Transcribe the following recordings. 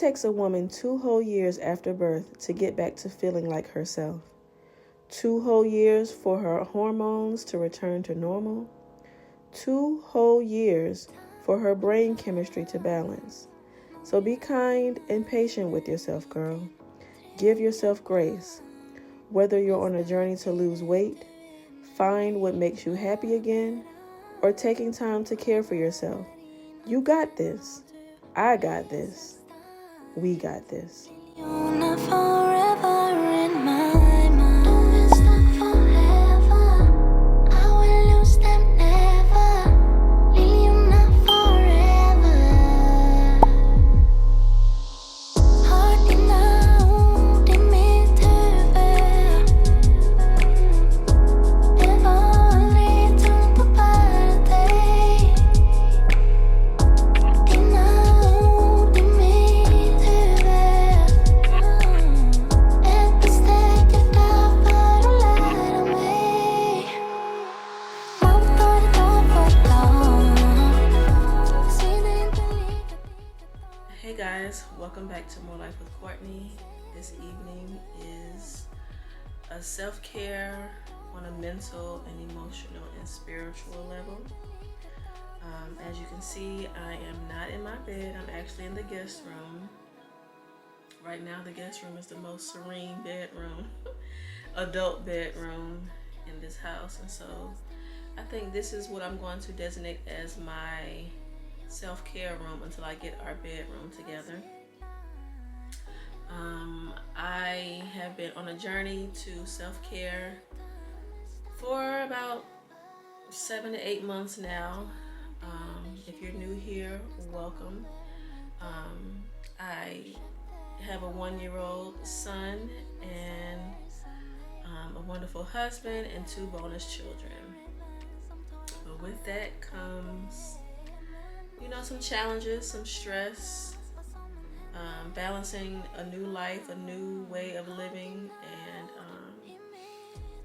takes a woman 2 whole years after birth to get back to feeling like herself. 2 whole years for her hormones to return to normal. 2 whole years for her brain chemistry to balance. So be kind and patient with yourself, girl. Give yourself grace. Whether you're on a journey to lose weight, find what makes you happy again, or taking time to care for yourself, you got this. I got this. We got this. Hey guys, welcome back to More Life with Courtney. This evening is a self-care on a mental and emotional and spiritual level. As you can see, I am not in my bed. I'm actually in the guest room. Right now, the guest room is the most serene bedroom, adult bedroom in this house. And so I think this is what I'm going to designate as my self-care room until I get our bedroom together. I have been on a journey to self-care for about 7 to 8 months now. If you're new here, welcome. I have a 1-year-old son and a wonderful husband and 2 bonus children. But with that comes some challenges, some stress, balancing a new life, a new way of living, and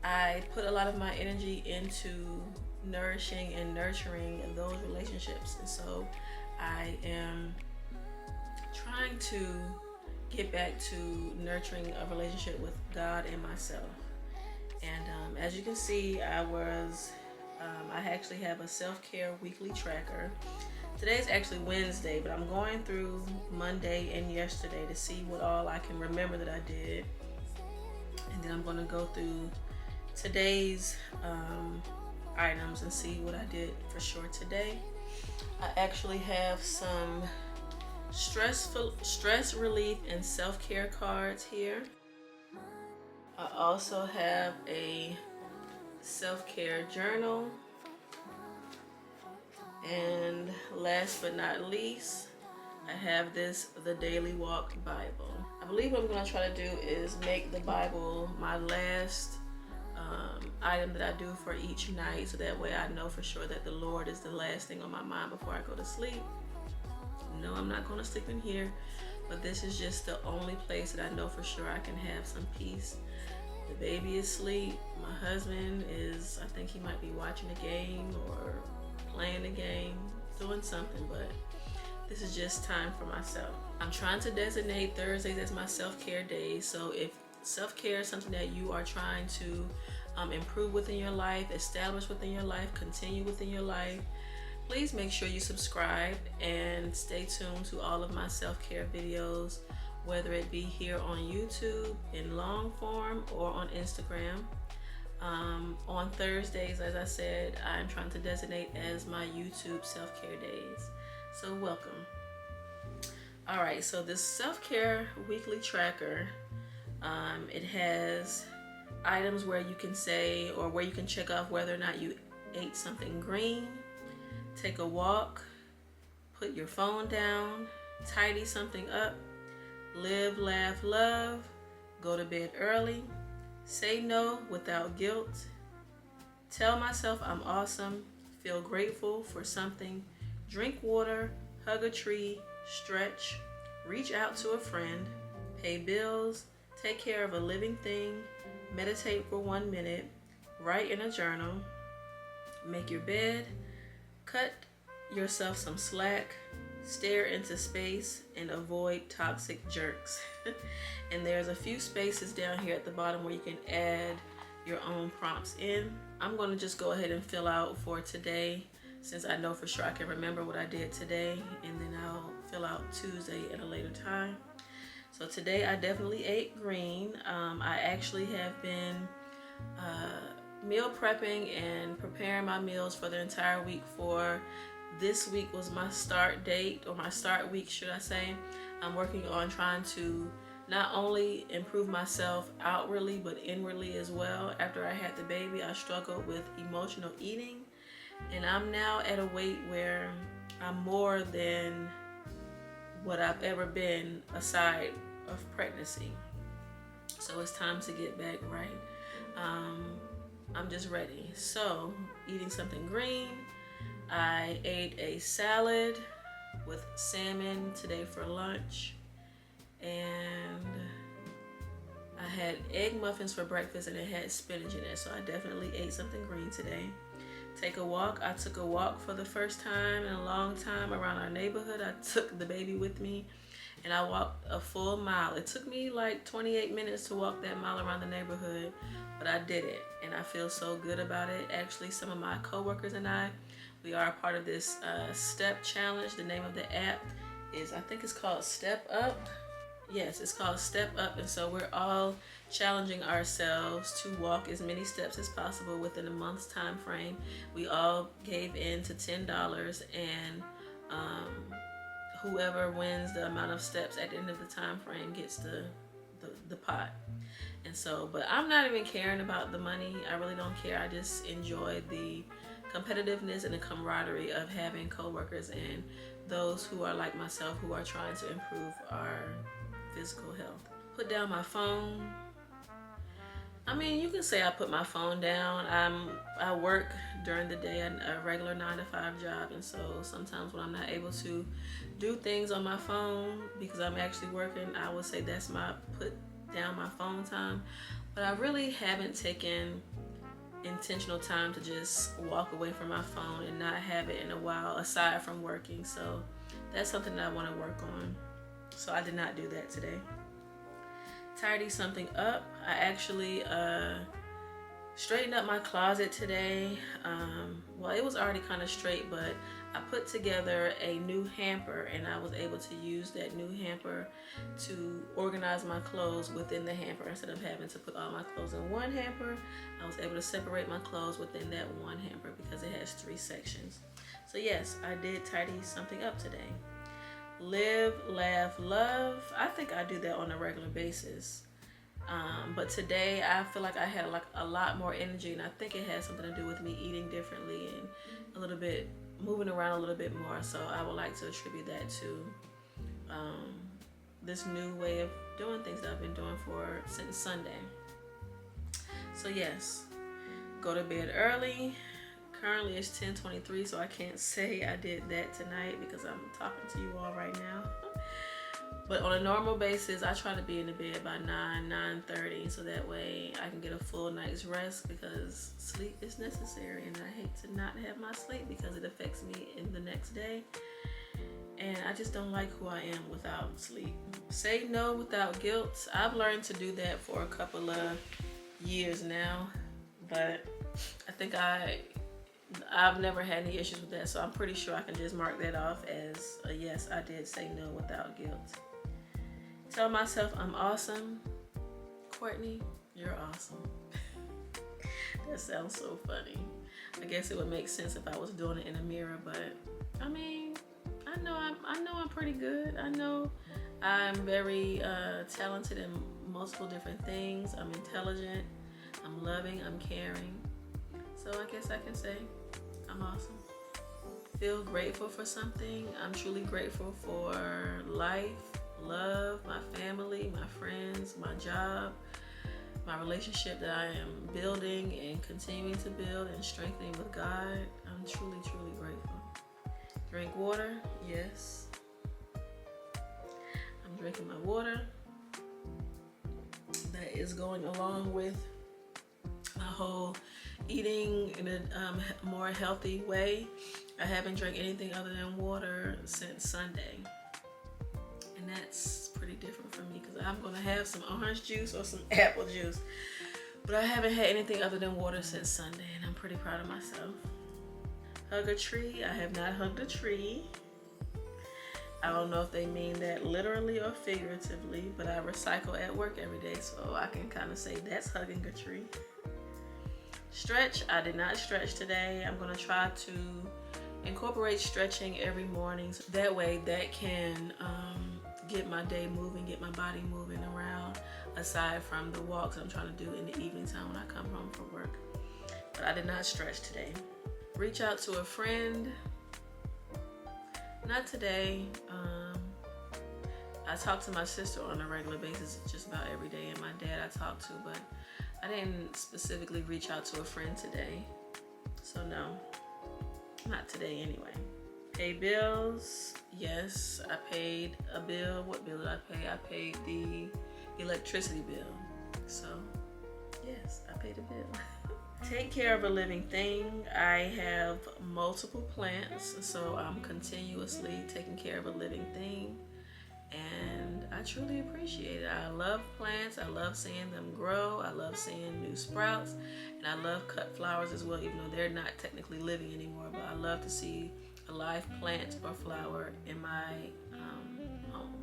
I put a lot of my energy into nourishing and nurturing those relationships, and so I am trying to get back to nurturing a relationship with God and myself. And as you can see, I actually have a self-care weekly tracker. Today's actually Wednesday, but I'm going through Monday and yesterday to see what all I can remember that I did. And then I'm going to go through today's items and see what I did for sure today. I actually have some stress relief and self-care cards here. I also have a self-care journal. And last but not least, I have the Daily Walk Bible. I believe what I'm going to try to do is make the Bible my last item that I do for each night, so that way I know for sure that the Lord is the last thing on my mind before I go to sleep. No, I'm not going to sleep in here, but this is just the only place that I know for sure I can have some peace. The baby is asleep. My husband is, I think he might be watching a game or playing a game, doing something, but this is just time for myself. I'm trying to designate Thursdays as my self-care days. So if self-care is something that you are trying to improve within your life, establish within your life, continue within your life, please make sure you subscribe and stay tuned to all of my self-care videos, whether it be here on YouTube in long form or on Instagram. On Thursdays, as I said, I'm trying to designate as my YouTube self-care days. So welcome. All right, so this self-care weekly tracker, it has items where you can say, or where you can check off whether or not you ate something green, take a walk, put your phone down, tidy something up, live, laugh, love, go to bed early, say no without guilt, tell myself I'm awesome, feel grateful for something, drink water, hug a tree, stretch, reach out to a friend, pay bills, take care of a living thing, meditate for 1 minute, write in a journal, make your bed, cut yourself some slack, stare into space, and avoid toxic jerks. And there's a few spaces down here at the bottom where you can add your own prompts in. I'm going to just go ahead and fill out for today, since I know for sure I can remember what I did today, and then I'll fill out Tuesday at a later time. So today I definitely ate green. I actually have been meal prepping and preparing my meals for the entire week. For this week was my start date, or my start week should I say. I'm working on trying to not only improve myself outwardly but inwardly as well. After I had the baby, I struggled with emotional eating, and I'm now at a weight where I'm more than what I've ever been aside of pregnancy. So it's time to get back right. I'm just ready. So eating something green. I ate a salad with salmon today for lunch, and I had egg muffins for breakfast, and it had spinach in it. So I definitely ate something green today. Take a walk. I took a walk for the first time in a long time around our neighborhood. I took the baby with me, and I walked a full mile. It took me like 28 minutes to walk that mile around the neighborhood, but I did it, and I feel so good about it. Actually, some of my coworkers and we are a part of this step challenge. The name of the app is, I think it's called Step Up. Yes, it's called Step Up, and so we're all challenging ourselves to walk as many steps as possible within a month's time frame. We all gave in to $10, and whoever wins the amount of steps at the end of the time frame gets the pot. And so, but I'm not even caring about the money. I really don't care. I just enjoy the competitiveness and the camaraderie of having coworkers and those who are like myself, who are trying to improve our physical health. Put down my phone. I mean, you can say I put my phone down. I work during the day, a regular 9-to-5 job, and so sometimes when I'm not able to do things on my phone because I'm actually working, I would say that's my put down my phone time. But I really haven't taken intentional time to just walk away from my phone and not have it in a while, aside from working. So that's something that I want to work on. So I did not do that today. Tidy something up. I actually straightened up my closet today. Well, it was already kind of straight, but I put together a new hamper, and I was able to use that new hamper to organize my clothes within the hamper. Instead of having to put all my clothes in one hamper, I was able to separate my clothes within that one hamper because it has 3 sections. So yes, I did tidy something up today. Live, laugh, love. I think I do that on a regular basis. But today I feel like I had a lot more energy, and I think it has something to do with me eating differently and a little bit moving around a little bit more. So I would like to attribute that to this new way of doing things that I've been doing since Sunday. So yes, go to bed early. Currently it's 10:23, so I can't say I did that tonight because I'm talking to you all right now. But on a normal basis, I try to be in the bed by 9:30, so that way I can get a full night's rest, because sleep is necessary, and I hate to not have my sleep because it affects me in the next day. And I just don't like who I am without sleep. Say no without guilt. I've learned to do that for a couple of years now, but I think I've never had any issues with that, so I'm pretty sure I can just mark that off as a yes, I did say no without guilt. Tell myself I'm awesome. Courtney, you're awesome. That sounds so funny. I guess it would make sense if I was doing it in a mirror, but I mean, I know I'm pretty good. I know I'm very talented in multiple different things. I'm intelligent, I'm loving, I'm caring. So I guess I can say I'm awesome. Feel grateful for something. I'm truly grateful for life, love, my family, my friends, my job, my relationship that I am building and continuing to build and strengthening with God. I'm truly, truly grateful. Drink water, yes. I'm drinking my water. That is going along with my whole eating in a more healthy way. I haven't drank anything other than water since Sunday. And that's pretty different for me because I'm gonna have some orange juice or some apple juice. But I haven't had anything other than water since Sunday, and I'm pretty proud of myself. Hug a tree. I have not hugged a tree. I don't know if they mean that literally or figuratively, but I recycle at work every day, so I can kind of say that's hugging a tree. Stretch. I did not stretch today. I'm gonna try to incorporate stretching every morning. So that way that can get my day moving, get my body moving around, aside from the walks I'm trying to do in the evening time when I come home from work. But I did not stretch today. Reach out to a friend. Not today. I talk to my sister on a regular basis just about every day, and my dad I talk to, but I didn't specifically reach out to a friend today. So no, not today anyway. Pay bills. Yes, I paid a bill. What bill did I pay? I paid the electricity bill. So yes, I paid a bill. Take care of a living thing. I have multiple plants, so I'm continuously taking care of a living thing, and I truly appreciate it. I love plants. I love seeing them grow. I love seeing new sprouts, and I love cut flowers as well, even though they're not technically living anymore, but I love to see a live plant or flower in my home.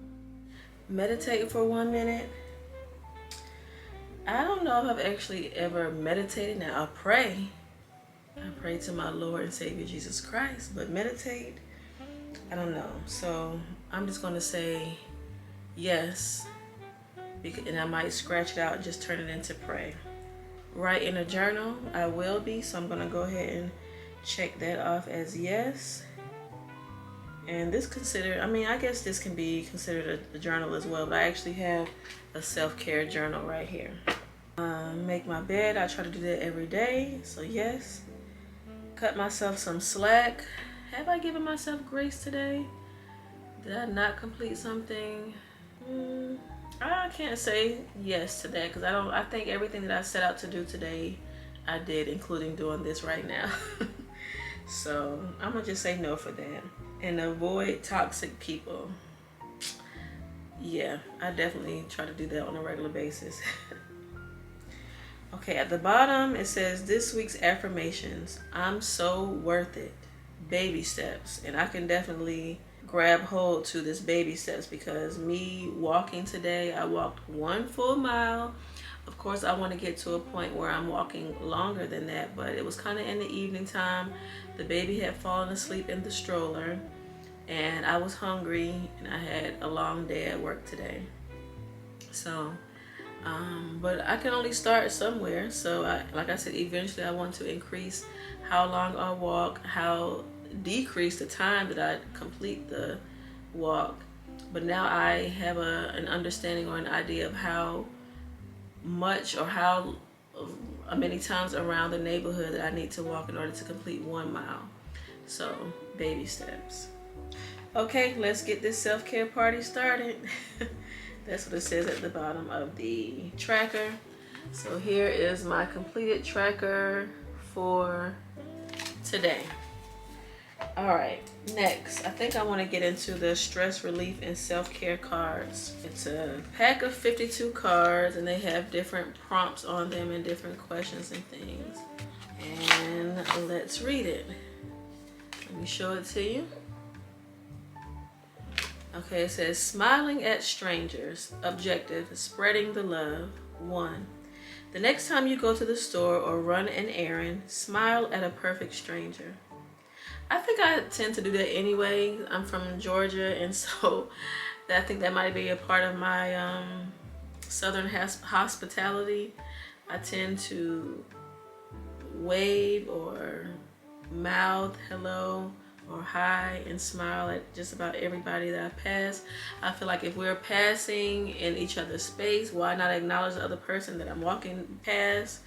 Meditate for 1 minute. I don't know if I've actually ever meditated. Now I pray to my Lord and Savior Jesus Christ, but meditate, I don't know. So I'm just gonna say yes, and I might scratch it out and just turn it into pray. Write in a journal. I will be, so I'm gonna go ahead and check that off as yes. And this I guess this can be considered a journal as well, but I actually have a self-care journal right here. Make my bed. I try to do that every day, so yes. Cut myself some slack. Have I given myself grace today? Did I not complete something? I can't say yes to that because I think everything that I set out to do today I did, including doing this right now. So I'm gonna just say no for that. And avoid toxic people. Yeah, I definitely try to do that on a regular basis. Okay, at the bottom it says this week's affirmations. I'm so worth it. Baby steps. And I can definitely grab hold to this baby steps because me walking today, I walked 1 full mile. Of course, I want to get to a point where I'm walking longer than that, but it was kind of in the evening time. The baby had fallen asleep in the stroller, and I was hungry, and I had a long day at work today. So, but I can only start somewhere. So, like I said, eventually I want to increase how long I walk, decrease the time that I complete the walk. But now I have an understanding or an idea of how much or how many times around the neighborhood that I need to walk in order to complete 1 mile. So baby steps. Okay, let's get this self-care party started. That's what it says at the bottom of the tracker. So here is my completed tracker for today. All right, next, I think I want to get into the stress relief and self-care cards. It's a pack of 52 cards, and they have different prompts on them and different questions and things. And let's read it. Let me show it to you. Okay, it says smiling at strangers. Objective, spreading the love. 1. The next time you go to the store or run an errand, smile at a perfect stranger. I think I tend to do that anyway. I'm from Georgia, and so I think that might be a part of my southern hospitality. I tend to wave or mouth hello or hi and smile at just about everybody that I pass. I feel like if we're passing in each other's space, why not acknowledge the other person that I'm walking past?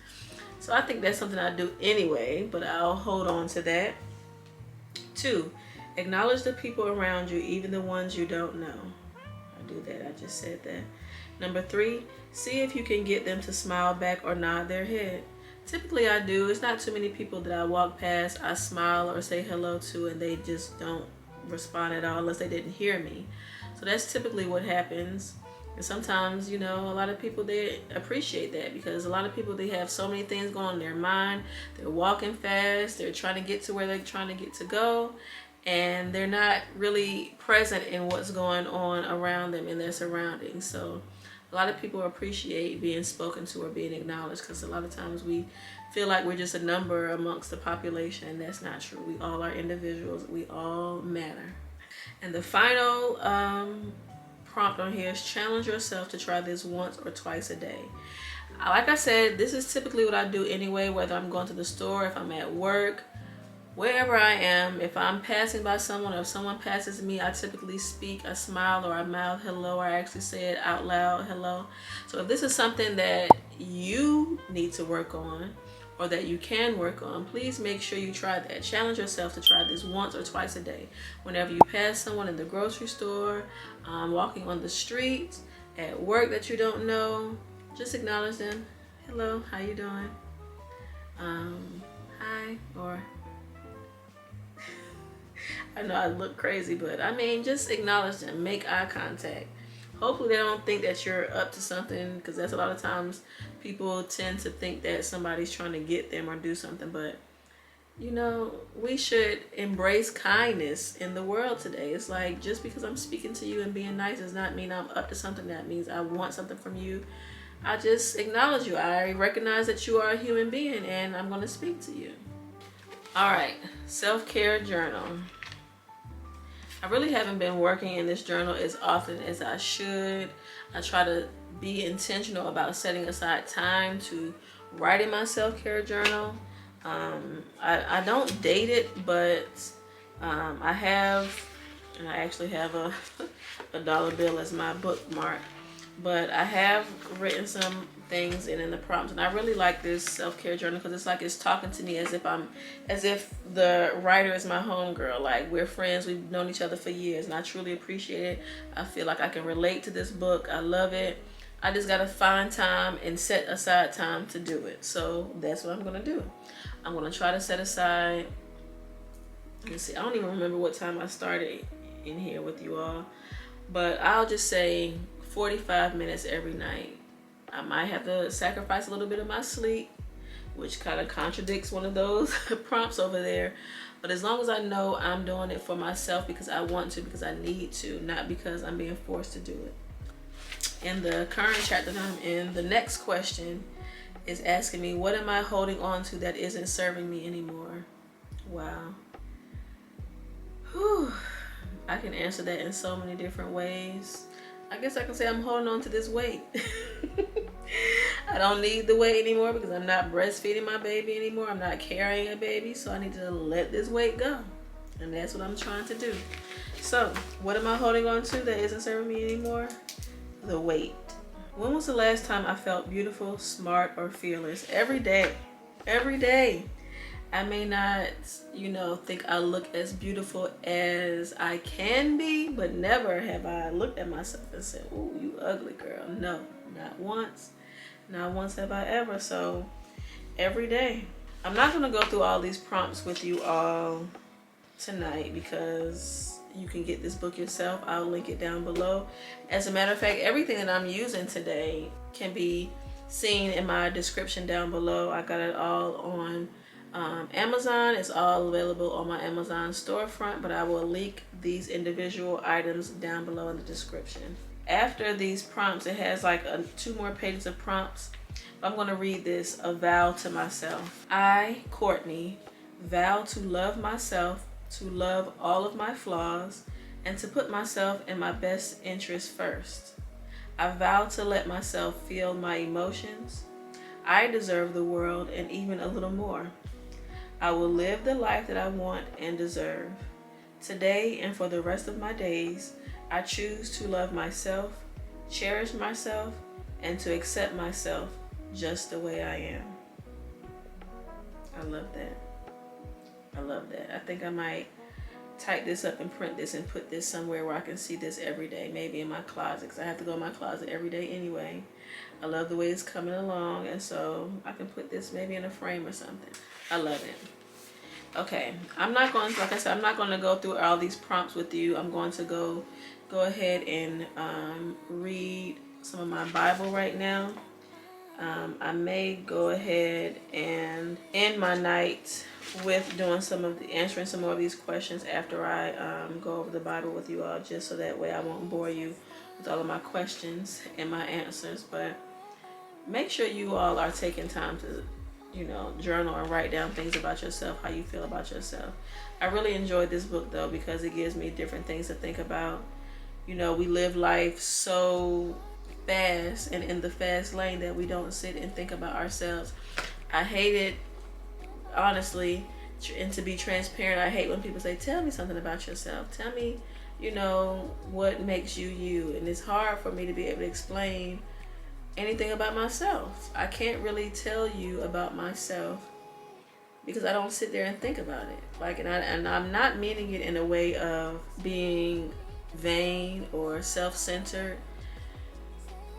So I think that's something I do anyway, but I'll hold on to that. 2, acknowledge the people around you, even the ones you don't know. I do that, I just said that. Number 3, see if you can get them to smile back or nod their head. Typically I do. It's not too many people that I walk past, I smile or say hello to, and they just don't respond at all unless they didn't hear me. So that's typically what happens. And sometimes, you know, a lot of people, they appreciate that, because a lot of people, they have so many things going on in their mind. They're walking fast, they're trying to get to where they're trying to get to go, and they're not really present in what's going on around them in their surroundings. So a lot of people appreciate being spoken to or being acknowledged, because a lot of times we feel like we're just a number amongst the population, and that's not true. We all are individuals. We all matter. And the final prompt on here is challenge yourself to try this once or twice a day. Like I said, this is typically what I do anyway, whether I'm going to the store, if I'm at work, wherever I am. If I'm passing by someone, or if someone passes me, I typically speak, I smile, or I mouth hello, or I actually say it out loud, hello. So if this is something that you need to work on, or that you can work on, please make sure you try that. Challenge yourself to try this once or twice a day. Whenever you pass someone in the grocery store, walking on the street, at work that you don't know, just acknowledge them. Hello, how you doing? Hi, or I know I look crazy, but I mean, just acknowledge them, make eye contact. Hopefully they don't think that you're up to something, because that's a lot of times people tend to think that somebody's trying to get them or do something. But you know, we should embrace kindness in the world today. It's like, just because I'm speaking to you and being nice does not mean I'm up to something. That means I want something from you. I just acknowledge you. I recognize that you are a human being, and I'm going to speak to you. All right, self-care journal. I really haven't been working in this journal as often as I should. I try to be intentional about setting aside time to write in my self-care journal. I don't date it, but I have, and I actually have a dollar bill as my bookmark. But I have written some things in the prompts, and I really like this self-care journal, because it's like it's talking to me as if the writer is my homegirl. Like, we're friends, we've known each other for years, and I truly appreciate it. I feel like I can relate to this book. I love it. I just gotta find time and set aside time to do it. So that's what I'm gonna do. I'm gonna try to set aside, let's see, I don't even remember what time I started in here with you all, but I'll just say 45 minutes every night. I might have to sacrifice a little bit of my sleep, which kind of contradicts one of those prompts over there. But as long as I know I'm doing it for myself, because I want to, because I need to, not because I'm being forced to do it. In the current chapter that I'm in, the next question is asking me, what am I holding on to that isn't serving me anymore? Wow. Whew. I can answer that in so many different ways. I guess I can say I'm holding on to this weight. I don't need the weight anymore, because I'm not breastfeeding my baby anymore. I'm not carrying a baby, so I need to let this weight go. And that's what I'm trying to do. So, what am I holding on to that isn't serving me anymore? The weight. When was the last time I felt beautiful, smart, or fearless? Every day. Every day. I may not, you know, think I look as beautiful as I can be, but never have I looked at myself and said, "Ooh, you ugly girl." No, not once. Not once have I ever. So every day. I'm not going to go through all these prompts with you all tonight, because you can get this book yourself. I'll link it down below. As a matter of fact, everything that I'm using today can be seen in my description down below. I got it all on Amazon. It's all available on my Amazon storefront, but I will link these individual items down below in the description. After these prompts, it has like 2 more pages of prompts. I'm going to read this. A vow to myself. I, Courtney, vow to love myself, to love all of my flaws, and to put myself and my best interests first. I vow to let myself feel my emotions. I deserve the world and even a little more. I will live the life that I want and deserve. Today and for the rest of my days, I choose to love myself, cherish myself, and to accept myself just the way I am. I love that. I love that. I think I might type this up and print this and put this somewhere where I can see this every day, maybe in my closet, because I have to go in my closet every day anyway. I love the way it's coming along, and so I can put this maybe in a frame or something. I love it. Okay, I'm not going to, like I said, I'm not going to go through all these prompts with you. I'm going to go ahead and read some of my Bible right now. I may go ahead and end my night with doing answering some more of these questions after I go over the Bible with you all, just so that way I won't bore you with all of my questions and my answers. But make sure you all are taking time to, journal and write down things about yourself, how you feel about yourself. I really enjoyed this book though, because it gives me different things to think about. We live life so fast and in the fast lane that we don't sit and think about ourselves. I hate it, honestly, and to be transparent, I hate when people say, tell me something about yourself. Tell me, what makes you you. And it's hard for me to be able to explain anything about myself. I can't really tell you about myself because I don't sit there and think about it. And I'm not meaning it in a way of being vain or self-centered,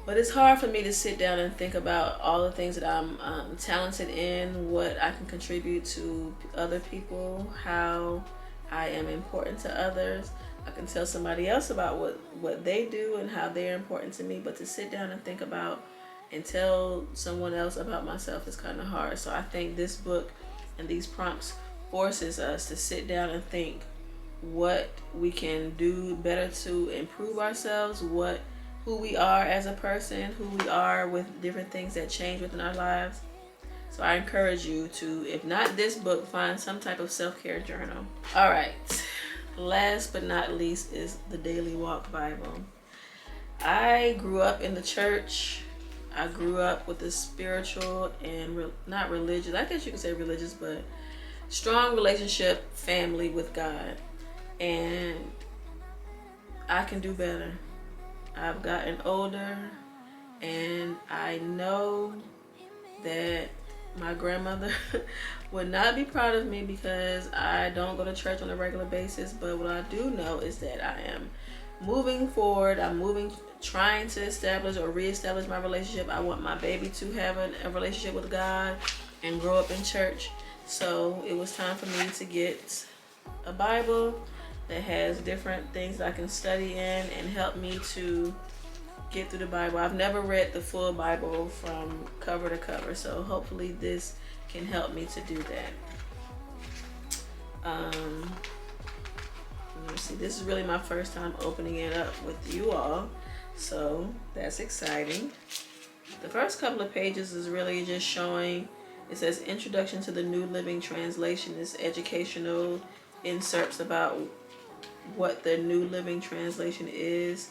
but it's hard for me to sit down and think about all the things that I'm talented in, what I can contribute to other people, how I am important to others. I can tell somebody else about what they do and how they're important to me, but to sit down and think about and tell someone else about myself is kind of hard. So I think this book and these prompts forces us to sit down and think what we can do better to improve ourselves, who we are as a person, who we are with different things that change within our lives. So I encourage you to, if not this book, find some type of self-care journal. All right. Last but not least is the Daily Walk Bible. I grew up in the church. I grew up with a spiritual and not religious, I guess you could say religious, but strong relationship family with God. And I can do better. I've gotten older, and I know that my grandmother would not be proud of me because I don't go to church on a regular basis. But what I do know is that I am moving forward. Trying to establish or reestablish my relationship. I want my baby to have a relationship with God and grow up in church. So it was time for me to get a Bible that has different things I can study in and help me to get through the Bible. I've never read the full Bible from cover to cover, so hopefully this can help me to do that. Let me see, this is really my first time opening it up with you all, so that's exciting. The first couple of pages is really just showing, it says Introduction to the New Living Translation. It's educational inserts about what the New Living Translation is.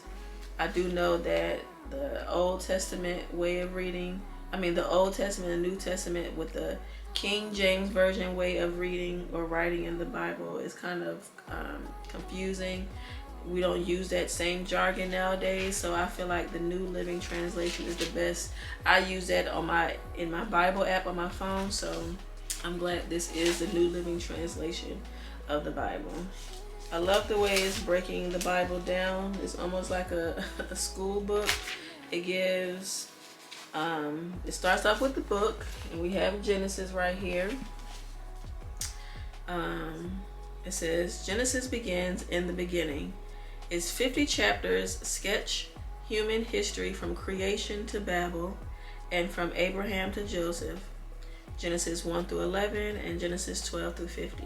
I do know that the Old Testament way of reading, the Old Testament and New Testament with the King James Version way of reading or writing in the Bible is kind of confusing. We don't use that same jargon nowadays, so I feel like the New Living Translation is the best. I use that in my Bible app on my phone, so I'm glad this is the New Living Translation of the Bible. I love the way it's breaking the Bible down. It's almost like a school book. It gives, it starts off with the book, and we have Genesis right here. It says, Genesis begins in the beginning. It's 50 chapters, sketch human history from creation to Babel, and from Abraham to Joseph. Genesis 1 through 11 and Genesis 12 through 50.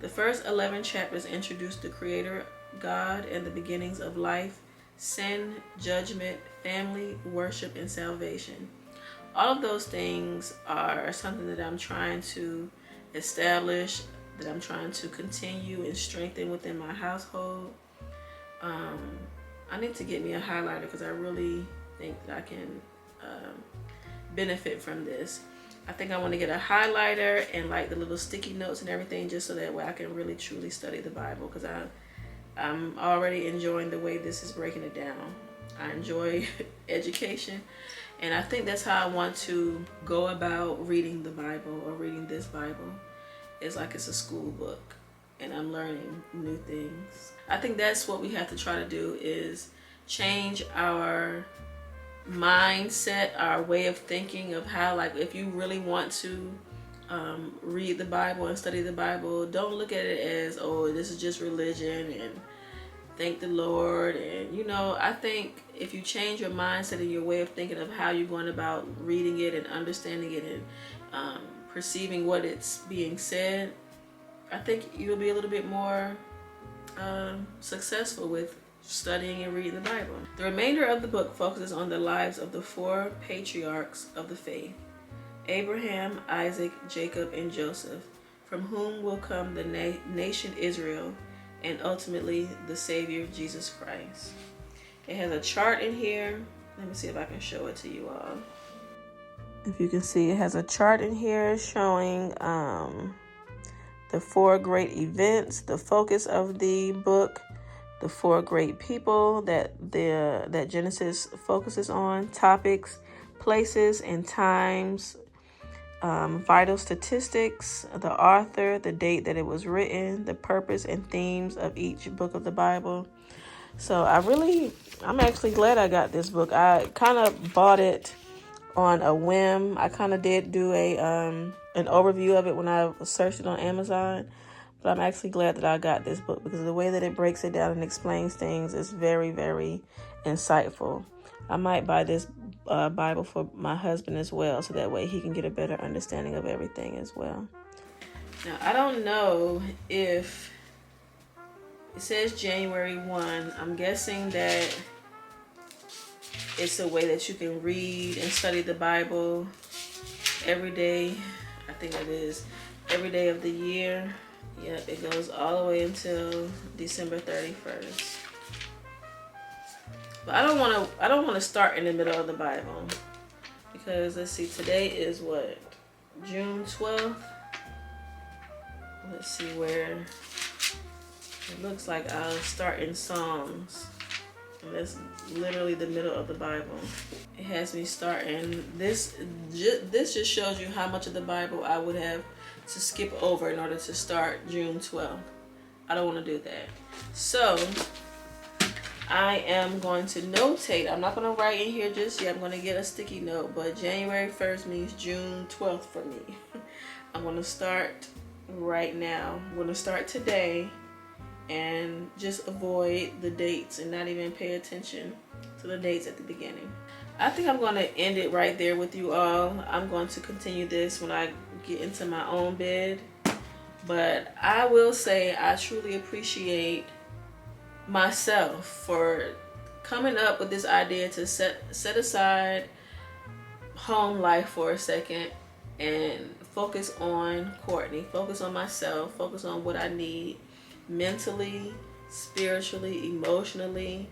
The first 11 chapters introduce the Creator, God, and the beginnings of life, sin, judgment, family, worship, and salvation. All of those things are something that I'm trying to establish, that I'm trying to continue and strengthen within my household. I need to get me a highlighter because I really think that I can benefit from this. I think I want to get a highlighter and like the little sticky notes and everything, just so that way I can really truly study the Bible, because I'm already enjoying the way this is breaking it down. I enjoy education, and I think that's how I want to go about reading the Bible or reading this Bible. It's like it's a school book and I'm learning new things. I think that's what we have to try to do, is change our mindset, our way of thinking of how, like, if you really want to read the Bible and study the Bible, don't look at it as, oh, this is just religion and thank the Lord. And you know, I think if you change your mindset and your way of thinking of how you're going about reading it and understanding it and perceiving what it's being said, I think you'll be a little bit more successful with studying and reading the Bible. The remainder of the book focuses on the lives of the four patriarchs of the faith: Abraham, Isaac, Jacob, and Joseph, from whom will come the nation Israel and ultimately the Savior, Jesus Christ. It has a chart in here. Let me see if I can show it to you all. If you can see, it has a chart in here showing the four great events, the focus of the book, the four great people that Genesis focuses on, topics, places, and times, vital statistics, the author, the date that it was written, the purpose and themes of each book of the Bible. So I'm actually glad I got this book. I kind of bought it on a whim. I kind of did do an overview of it when I searched it on Amazon, but I'm actually glad that I got this book because the way that it breaks it down and explains things is very, very insightful. I might buy this Bible for my husband as well, so that way he can get a better understanding of everything as well. Now, I don't know if it says January 1. I'm guessing that it's a way that you can read and study the Bible every day. I think it is every day of the year. Yep, it goes all the way until December 31st. But I don't want to start in the middle of the Bible, because let's see, today is what, June 12th. Let's see where it looks like I'll start in Psalms. And that's literally the middle of the Bible. It has me starting this just shows you how much of the Bible I would have to skip over in order to start June 12th. I don't want to do that. So I am going to notate. I'm not going to write in here just yet. I'm going to get a sticky note. But January 1st means June 12th for me. I'm going to start right now. I'm going to start today and just avoid the dates and not even pay attention to the dates at the beginning. I think I'm going to end it right there with you all. I'm going to continue this when I get into my own bed. But I will say I truly appreciate myself for coming up with this idea to set aside home life for a second and focus on Courtney, focus on myself, focus on what I need mentally, spiritually, emotionally.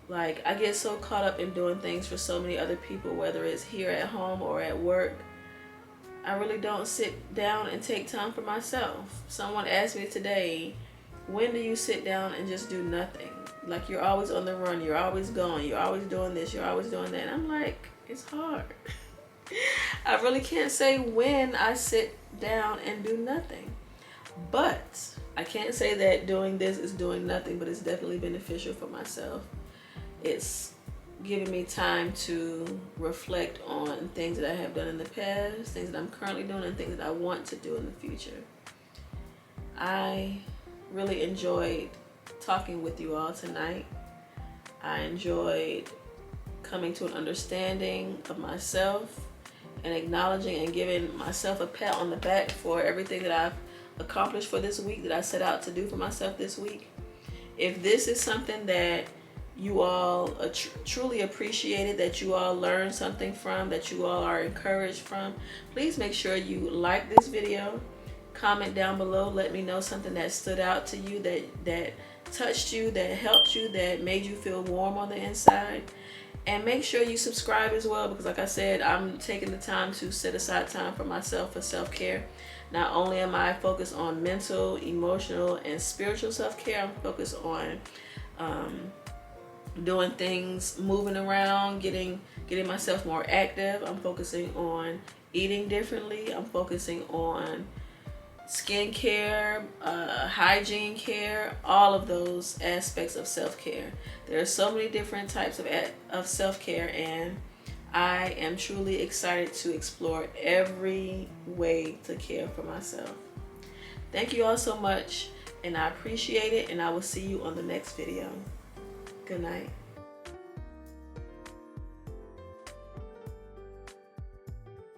Like, I get so caught up in doing things for so many other people, whether it's here at home or at work. I really don't sit down and take time for myself. Someone asked me today, when do you sit down and just do nothing? Like, you're always on the run, you're always going, you're always doing this, you're always doing that. And I'm like, it's hard. I really can't say when I sit down and do nothing. But I can't say that doing this is doing nothing, but it's definitely beneficial for myself. It's giving me time to reflect on things that I have done in the past, things that I'm currently doing, and things that I want to do in the future. I really enjoyed talking with you all tonight. I enjoyed coming to an understanding of myself and acknowledging and giving myself a pat on the back for everything that I've accomplished for this week, that I set out to do for myself this week. If this is something that you all truly appreciated, that you all learned something from, that you all are encouraged from, please make sure you like this video, comment down below, let me know something that stood out to you, that touched you, that helped you, that made you feel warm on the inside. And make sure you subscribe as well, because like I said, I'm taking the time to set aside time for myself, for self-care. Not only am I focused on mental, emotional, and spiritual self-care, I'm focused on doing things, moving around, getting myself more active. I'm focusing on eating differently. I'm focusing on skincare, hygiene care, all of those aspects of self-care. There are so many different types of self-care, and I am truly excited to explore every way to care for myself. Thank you all so much, and I appreciate it, and I will see you on the next video. Good night.